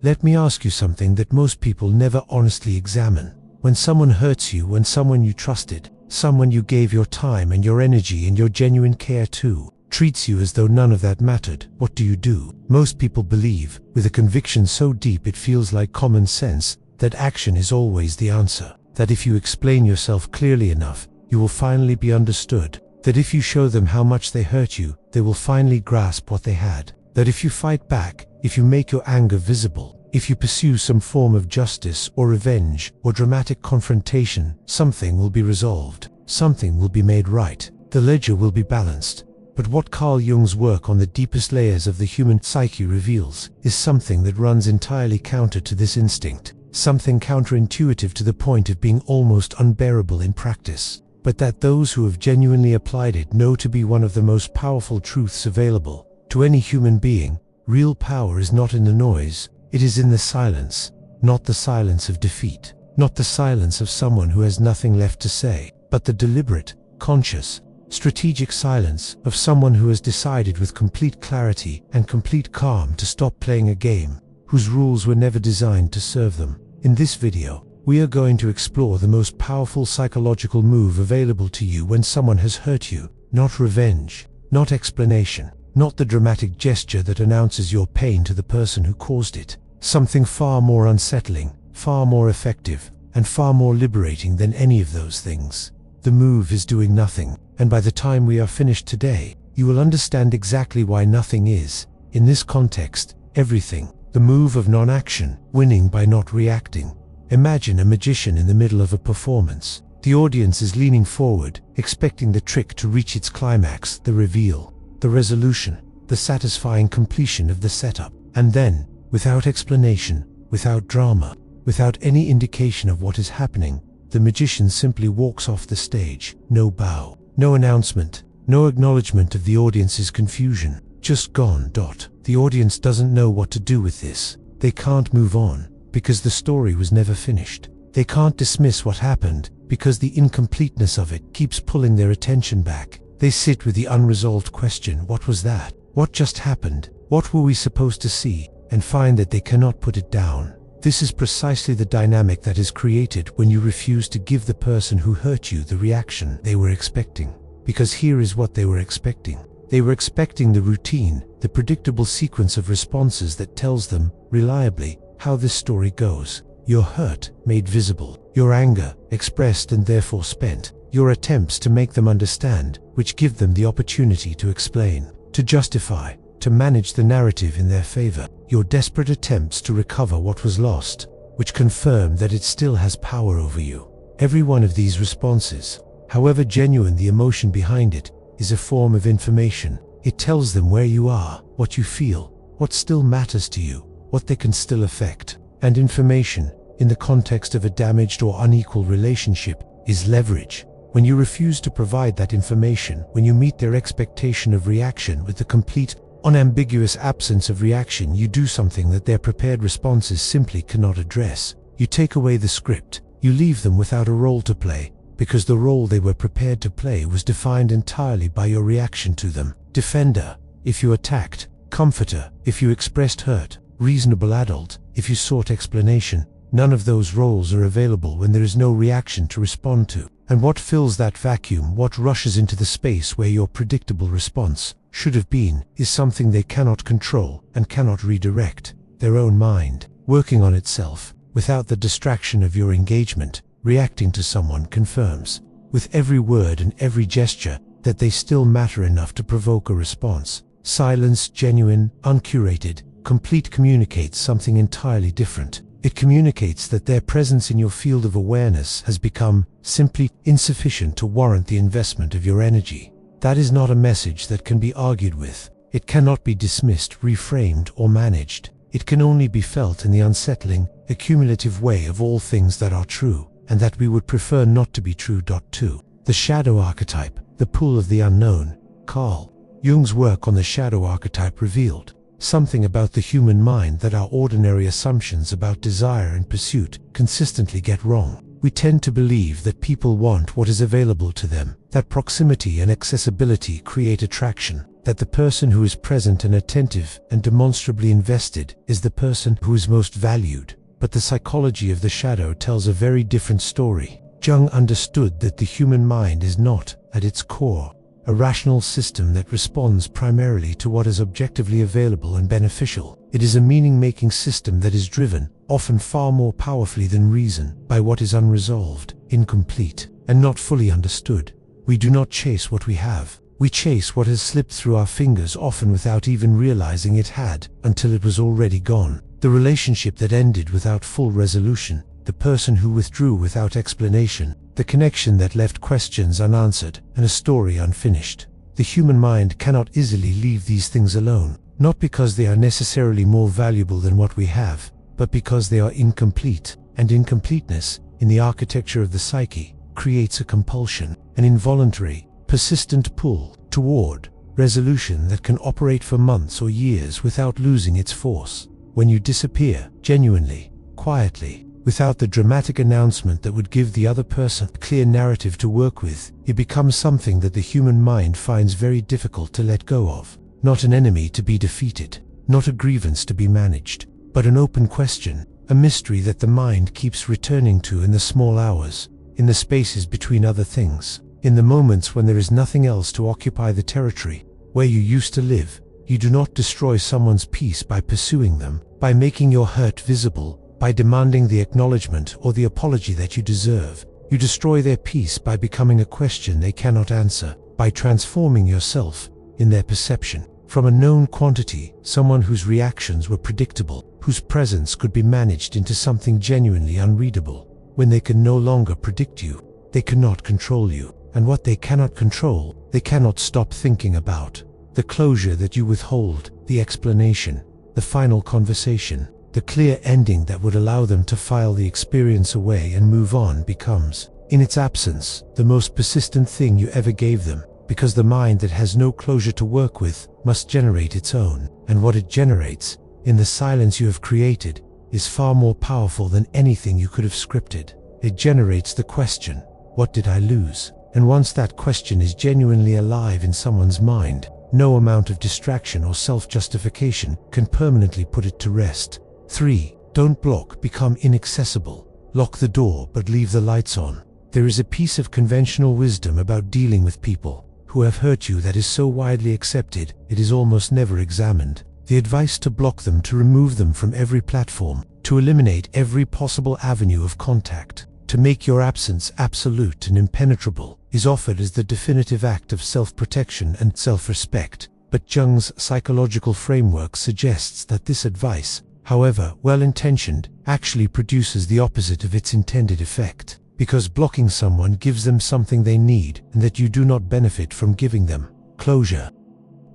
Let me ask you something that most people never honestly examine. When someone hurts you, when someone you trusted, someone you gave your time and your energy and your genuine care to, treats you as though none of that mattered, what do? Most people believe, with a conviction so deep it feels like common sense, that action is always the answer. That if you explain yourself clearly enough, you will finally be understood. That if you show them how much they hurt you, they will finally grasp what they had. That if you fight back, if you make your anger visible, if you pursue some form of justice or revenge or dramatic confrontation, something will be resolved. Something will be made right. The ledger will be balanced. But what Carl Jung's work on the deepest layers of the human psyche reveals is something that runs entirely counter to this instinct. Something counterintuitive to the point of being almost unbearable in practice, but that those who have genuinely applied it know to be one of the most powerful truths available to any human being. Real power is not in the noise, it is in the silence. Not the silence of defeat, not the silence of someone who has nothing left to say, but the deliberate, conscious, strategic silence of someone who has decided with complete clarity and complete calm to stop playing a game whose rules were never designed to serve them. In this video, we are going to explore the most powerful psychological move available to you when someone has hurt you. Not revenge, not explanation, not the dramatic gesture that announces your pain to the person who caused it. Something far more unsettling, far more effective, and far more liberating than any of those things. The move is doing nothing, and by the time we are finished today, you will understand exactly why nothing is, in this context, everything. The move of non-action, winning by not reacting. Imagine a magician in the middle of a performance. The audience is leaning forward, expecting the trick to reach its climax, the reveal, the resolution, the satisfying completion of the setup. And then, without explanation, without drama, without any indication of what is happening, the magician simply walks off the stage. No bow, no announcement, no acknowledgement of the audience's confusion. Just gone. The audience doesn't know what to do with this. They can't move on, because the story was never finished. They can't dismiss what happened, because the incompleteness of it keeps pulling their attention back. They sit with the unresolved question, what was that? What just happened? What were we supposed to see? And find that they cannot put it down. This is precisely the dynamic that is created when you refuse to give the person who hurt you the reaction they were expecting. Because here is what they were expecting. They were expecting the routine, the predictable sequence of responses that tells them, reliably, how this story goes. Your hurt, made visible. Your anger, expressed and therefore spent. Your attempts to make them understand, which give them the opportunity to explain, to justify, to manage the narrative in their favor. Your desperate attempts to recover what was lost, which confirm that it still has power over you. Every one of these responses, however genuine the emotion behind it, is a form of information. It tells them where you are, what you feel, what still matters to you, what they can still affect. And information, in the context of a damaged or unequal relationship, is leverage. When you refuse to provide that information, when you meet their expectation of reaction with the complete, unambiguous absence of reaction, you do something that their prepared responses simply cannot address. You take away the script. You leave them without a role to play, because the role they were prepared to play was defined entirely by your reaction to them. Defender, if you attacked. Comforter, if you expressed hurt. Reasonable adult, if you sought explanation. None of those roles are available when there is no reaction to respond to. And what fills that vacuum, what rushes into the space where your predictable response should have been, is something they cannot control and cannot redirect. Their own mind, working on itself, without the distraction of your engagement. Reacting to someone confirms, with every word and every gesture, that they still matter enough to provoke a response. Silence, genuine, uncurated, complete, communicates something entirely different. It communicates that their presence in your field of awareness has become simply insufficient to warrant the investment of your energy. That is not a message that can be argued with. It cannot be dismissed, reframed, or managed. It can only be felt in the unsettling, accumulative way of all things that are true, and that we would prefer not to be true. 2. The shadow archetype, the pull of the unknown. Carl Jung's work on the shadow archetype revealed something about the human mind that our ordinary assumptions about desire and pursuit consistently get wrong. We tend to believe that people want what is available to them, that proximity and accessibility create attraction, that the person who is present and attentive and demonstrably invested is the person who is most valued. But the psychology of the shadow tells a very different story. Jung understood that the human mind is not, at its core, a rational system that responds primarily to what is objectively available and beneficial. It is a meaning-making system that is driven, often far more powerfully than reason, by what is unresolved, incomplete, and not fully understood. We do not chase what we have. We chase what has slipped through our fingers, often without even realizing it had, until it was already gone. The relationship that ended without full resolution, the person who withdrew without explanation, the connection that left questions unanswered and a story unfinished. The human mind cannot easily leave these things alone, not because they are necessarily more valuable than what we have, but because they are incomplete, and incompleteness, in the architecture of the psyche, creates a compulsion, an involuntary, persistent pull toward resolution that can operate for months or years without losing its force. When you disappear, genuinely, quietly, without the dramatic announcement that would give the other person a clear narrative to work with, it becomes something that the human mind finds very difficult to let go of. Not an enemy to be defeated, not a grievance to be managed, but an open question, a mystery that the mind keeps returning to in the small hours, in the spaces between other things, in the moments when there is nothing else to occupy the territory where you used to live. You do not destroy someone's peace by pursuing them, by making your hurt visible, by demanding the acknowledgement or the apology that you deserve. You destroy their peace by becoming a question they cannot answer, by transforming yourself, in their perception, from a known quantity, someone whose reactions were predictable, whose presence could be managed, into something genuinely unreadable. When they can no longer predict you, they cannot control you, and what they cannot control, they cannot stop thinking about. The closure that you withhold, the explanation, the final conversation, the clear ending that would allow them to file the experience away and move on becomes, in its absence, the most persistent thing you ever gave them, because the mind that has no closure to work with must generate its own, and what it generates, in the silence you have created, is far more powerful than anything you could have scripted. It generates the question, what did I lose? And once that question is genuinely alive in someone's mind, no amount of distraction or self-justification can permanently put it to rest. 3. Don't block, become inaccessible. Lock the door but leave the lights on. There is a piece of conventional wisdom about dealing with people who have hurt you that is so widely accepted it is almost never examined. The advice to block them, to remove them from every platform, to eliminate every possible avenue of contact, to make your absence absolute and impenetrable, is offered as the definitive act of self-protection and self-respect. But Jung's psychological framework suggests that this advice, however well-intentioned, actually produces the opposite of its intended effect, because blocking someone gives them something they need and that you do not benefit from giving them: closure.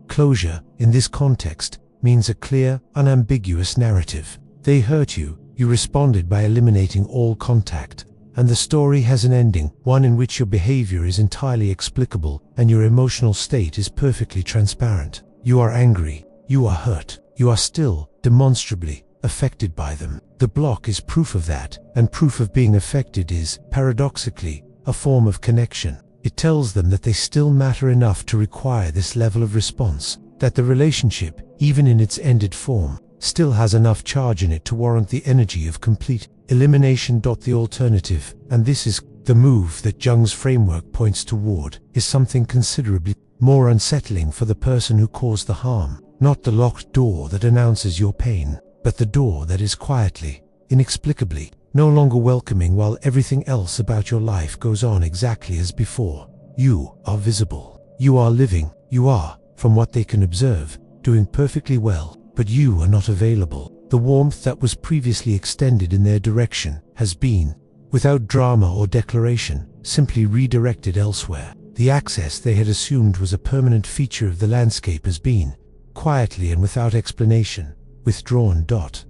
Closure, in this context, means a clear, unambiguous narrative. They hurt you, you responded by eliminating all contact, and the story has an ending, one in which your behavior is entirely explicable and your emotional state is perfectly transparent. You are angry, you are hurt, you are still, demonstrably, affected by them. The block is proof of that, and proof of being affected is, paradoxically, a form of connection. It tells them that they still matter enough to require this level of response, that the relationship, even in its ended form, still has enough charge in it to warrant the energy of complete elimination. The alternative, and this is the move that Jung's framework points toward, is something considerably more unsettling for the person who caused the harm. Not the locked door that announces your pain, but the door that is quietly, inexplicably, no longer welcoming while everything else about your life goes on exactly as before. You are visible. You are living. You are, from what they can observe, doing perfectly well, but you are not available. The warmth that was previously extended in their direction has been, without drama or declaration, simply redirected elsewhere. The access they had assumed was a permanent feature of the landscape has been, quietly and without explanation, withdrawn.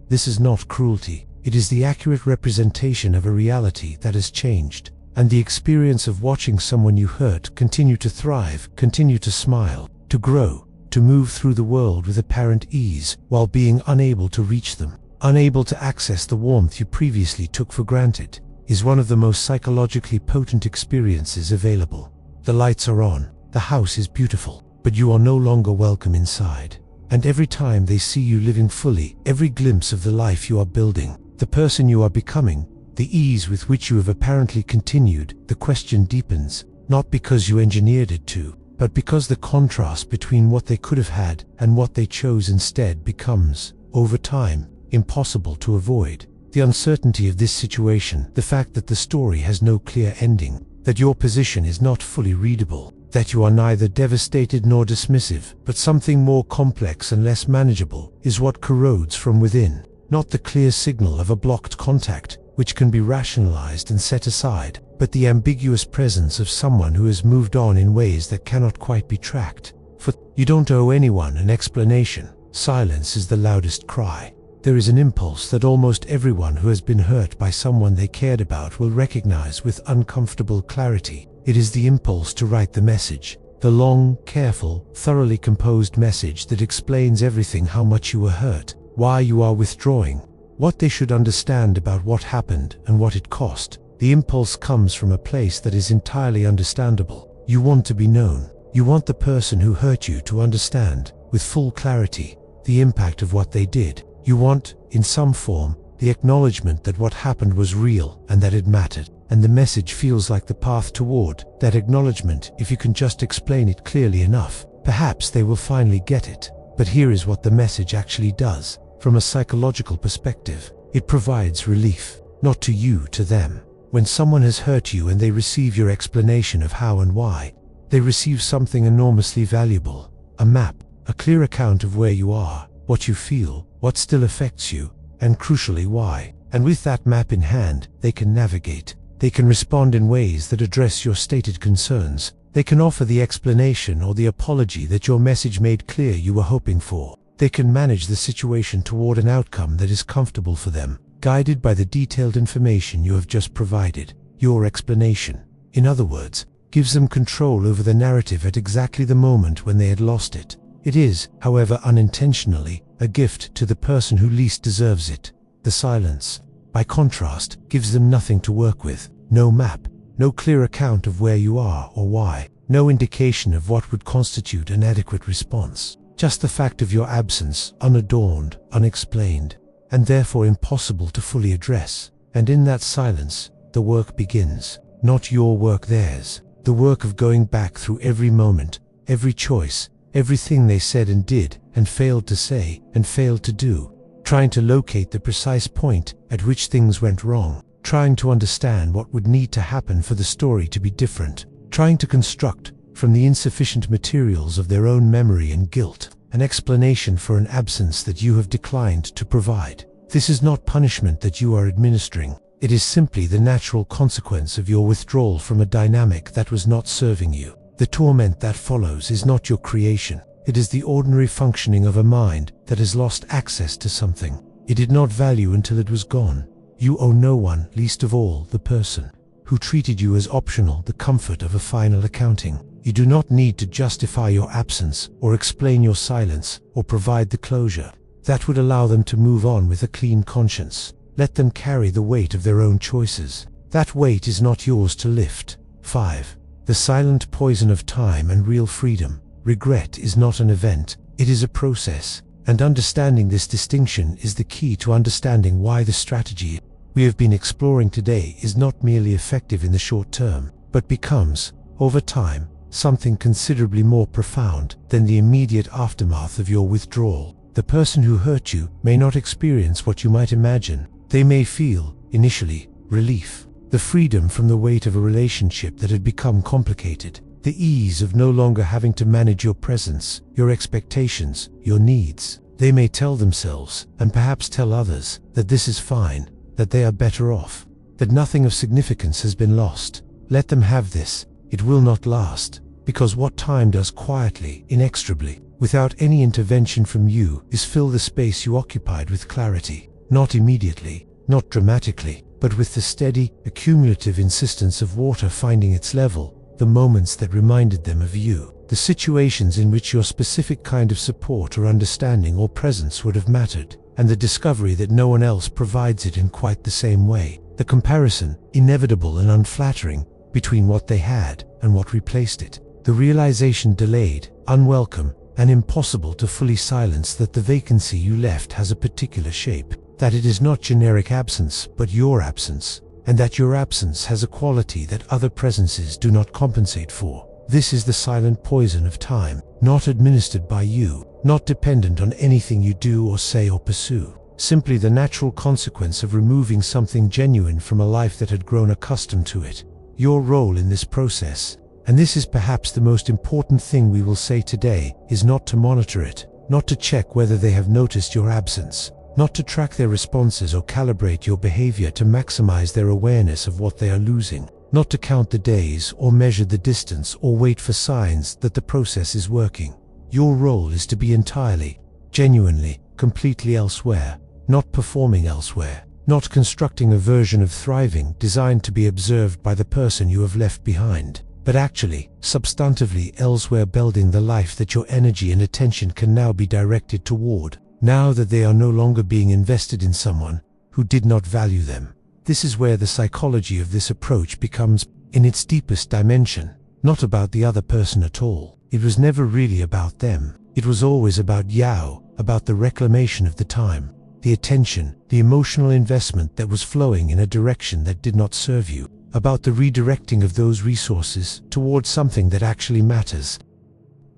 This is not cruelty. It is the accurate representation of a reality that has changed, and the experience of watching someone you hurt continue to thrive, continue to smile, to grow, to move through the world with apparent ease while being unable to reach them, unable to access the warmth you previously took for granted, is one of the most psychologically potent experiences available. The lights are on, the house is beautiful, but but you are no longer welcome inside. And every time they see you living fully, every glimpse of the life you are building, the person you are becoming, the ease with which you have apparently continued, the question deepens, not because you engineered it to, but because the contrast between what they could have had and what they chose instead becomes, over time, impossible to avoid. The uncertainty of this situation, the fact that the story has no clear ending, that your position is not fully readable, that you are neither devastated nor dismissive, but something more complex and less manageable, is what corrodes from within, not the clear signal of a blocked contact, which can be rationalized and set aside, but the ambiguous presence of someone who has moved on in ways that cannot quite be tracked. For you don't owe anyone an explanation. Silence is the loudest cry. There is an impulse that almost everyone who has been hurt by someone they cared about will recognize with uncomfortable clarity. It is the impulse to write the message, the long, careful, thoroughly composed message that explains everything: how much you were hurt, why you are withdrawing, what they should understand about what happened and what it cost. The impulse comes from a place that is entirely understandable. You want to be known. You want the person who hurt you to understand, with full clarity, the impact of what they did. You want, in some form, the acknowledgement that what happened was real and that it mattered. And the message feels like the path toward that acknowledgement. If you can just explain it clearly enough, perhaps they will finally get it. But here is what the message actually does. From a psychological perspective, it provides relief, not to you, to them. When someone has hurt you and they receive your explanation of how and why, they receive something enormously valuable: a map, a clear account of where you are, what you feel, what still affects you, and crucially why. And with that map in hand, they can navigate. They can respond in ways that address your stated concerns. They can offer the explanation or the apology that your message made clear you were hoping for. They can manage the situation toward an outcome that is comfortable for them, guided by the detailed information you have just provided. Your explanation, in other words, gives them control over the narrative at exactly the moment when they had lost it. It is, however unintentionally, a gift to the person who least deserves it. The silence, by contrast, gives them nothing to work with. No map, no clear account of where you are or why, no indication of what would constitute an adequate response. Just the fact of your absence, unadorned, unexplained, and therefore impossible to fully address. And in that silence, the work begins. Not your work, theirs. The work of going back through every moment, every choice, everything they said and did, and failed to say, and failed to do. Trying to locate the precise point at which things went wrong. Trying to understand what would need to happen for the story to be different. Trying to construct, from the insufficient materials of their own memory and guilt, an explanation for an absence that you have declined to provide. This is not punishment that you are administering. It is simply the natural consequence of your withdrawal from a dynamic that was not serving you. The torment that follows is not your creation. It is the ordinary functioning of a mind that has lost access to something it did not value until it was gone. You owe no one, least of all the person who treated you as optional, the comfort of a final accounting. You do not need to justify your absence, or explain your silence, or provide the closure that would allow them to move on with a clean conscience. Let them carry the weight of their own choices. That weight is not yours to lift. 5. The silent poison of time and real freedom. Regret is not an event, it is a process. And understanding this distinction is the key to understanding why the strategy we have been exploring today is not merely effective in the short term, but becomes, over time, something considerably more profound than the immediate aftermath of your withdrawal. The person who hurt you may not experience what you might imagine. They may feel, initially, relief, the freedom from the weight of a relationship that had become complicated, the ease of no longer having to manage your presence, your expectations, your needs. They may tell themselves, and perhaps tell others, that this is fine, that they are better off, that nothing of significance has been lost. Let them have this. It will not last, because what time does quietly, inexorably, without any intervention from you, is fill the space you occupied with clarity. Not immediately, not dramatically, but with the steady, accumulative insistence of water finding its level, the moments that reminded them of you, the situations in which your specific kind of support or understanding or presence would have mattered, and the discovery that no one else provides it in quite the same way. The comparison, inevitable and unflattering, between what they had and what replaced it. the realization delayed, unwelcome, and impossible to fully silence that the vacancy you left has a particular shape, that it is not generic absence but your absence, and that your absence has a quality that other presences do not compensate for. This is the silent poison of time, not administered by you, not dependent on anything you do or say or pursue, simply the natural consequence of removing something genuine from a life that had grown accustomed to it. Your role in this process, and this is perhaps the most important thing we will say today, is not to monitor it, not to check whether they have noticed your absence, not to track their responses or calibrate your behavior to maximize their awareness of what they are losing, not to count the days or measure the distance or wait for signs that the process is working. Your role is to be entirely, genuinely, completely elsewhere, not performing elsewhere, not constructing a version of thriving designed to be observed by the person you have left behind, but actually, substantively elsewhere, building the life that your energy and attention can now be directed toward, now that they are no longer being invested in someone who did not value them. This is where the psychology of this approach becomes, in its deepest dimension, not about the other person at all. It was never really about them. It was always about Yao, about the reclamation of the time, the attention, the emotional investment that was flowing in a direction that did not serve you, about the redirecting of those resources towards something that actually matters.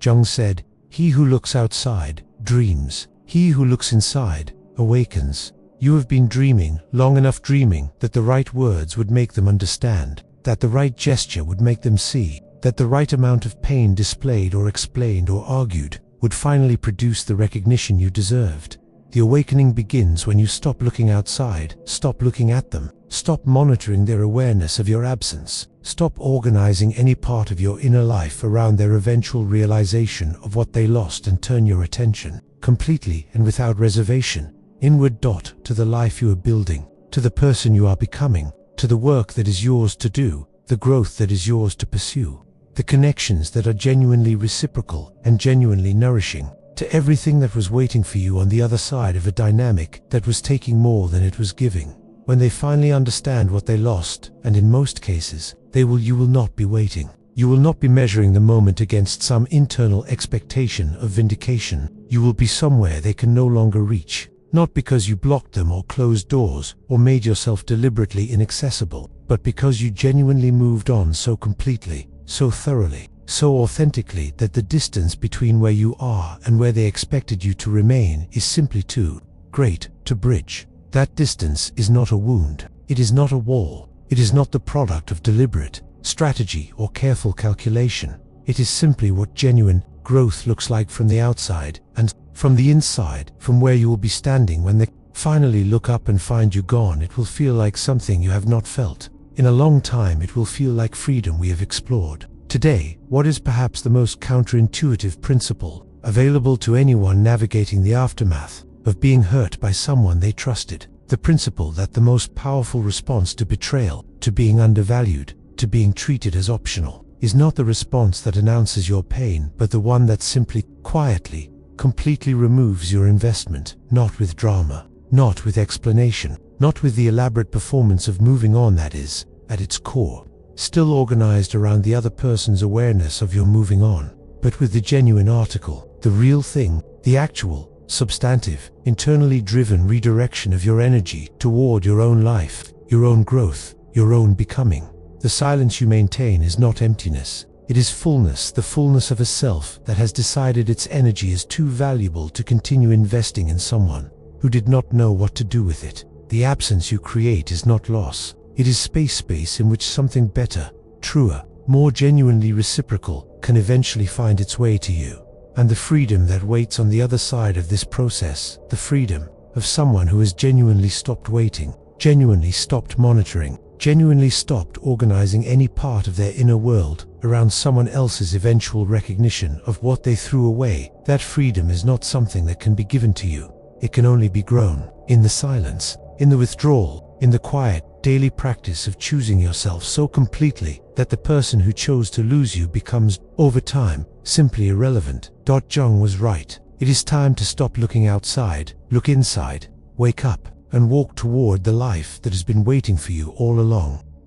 Jung said, "He who looks outside dreams. He who looks inside awakens." You have been dreaming, long enough dreaming, that the right words would make them understand, that the right gesture would make them see, that the right amount of pain displayed or explained or argued would finally produce the recognition you deserved. The awakening begins when you stop looking outside, stop looking at them, stop monitoring their awareness of your absence, stop organizing any part of your inner life around their eventual realization of what they lost, and turn your attention, completely and without reservation, inward to the life you are building, to the person you are becoming, to the work that is yours to do, the growth that is yours to pursue, the connections that are genuinely reciprocal and genuinely nourishing, to everything that was waiting for you on the other side of a dynamic that was taking more than it was giving. When they finally understand what they lost, and in most cases, you will not be waiting. You will not be measuring the moment against some internal expectation of vindication. You will be somewhere they can no longer reach. Not because you blocked them or closed doors or made yourself deliberately inaccessible, but because you genuinely moved on so completely, so thoroughly, so authentically that the distance between where you are and where they expected you to remain is simply too great to bridge. That distance is not a wound. It is not a wall. It is not the product of deliberate strategy or careful calculation. It is simply what genuine growth looks like from the outside, and from the inside, from where you will be standing when they finally look up and find you gone. It will feel like something you have not felt in a long time. It will feel like freedom we have explored. Today, what is perhaps the most counterintuitive principle available to anyone navigating the aftermath of being hurt by someone they trusted, the principle that the most powerful response to betrayal, to being undervalued, to being treated as optional, is not the response that announces your pain, but the one that simply, quietly, completely removes your investment, not with drama, not with explanation, not with the elaborate performance of moving on that is, at its core, still organized around the other person's awareness of your moving on, but with the genuine article, the real thing, the actual, substantive, internally driven redirection of your energy toward your own life, your own growth, your own becoming. The silence you maintain is not emptiness. It is fullness, the fullness of a self that has decided its energy is too valuable to continue investing in someone who did not know what to do with it. The absence you create is not loss. It is space in which something better, truer, more genuinely reciprocal can eventually find its way to you. And the freedom that waits on the other side of this process, the freedom of someone who has genuinely stopped waiting, genuinely stopped monitoring, genuinely stopped organizing any part of their inner world around someone else's eventual recognition of what they threw away. That freedom is not something that can be given to you. It can only be grown in the silence, in the withdrawal, in the quiet, daily practice of choosing yourself so completely that the person who chose to lose you becomes, over time, simply irrelevant. Jung was right. It is time to stop looking outside, look inside, wake up, and walk toward the life that has been waiting for you all along.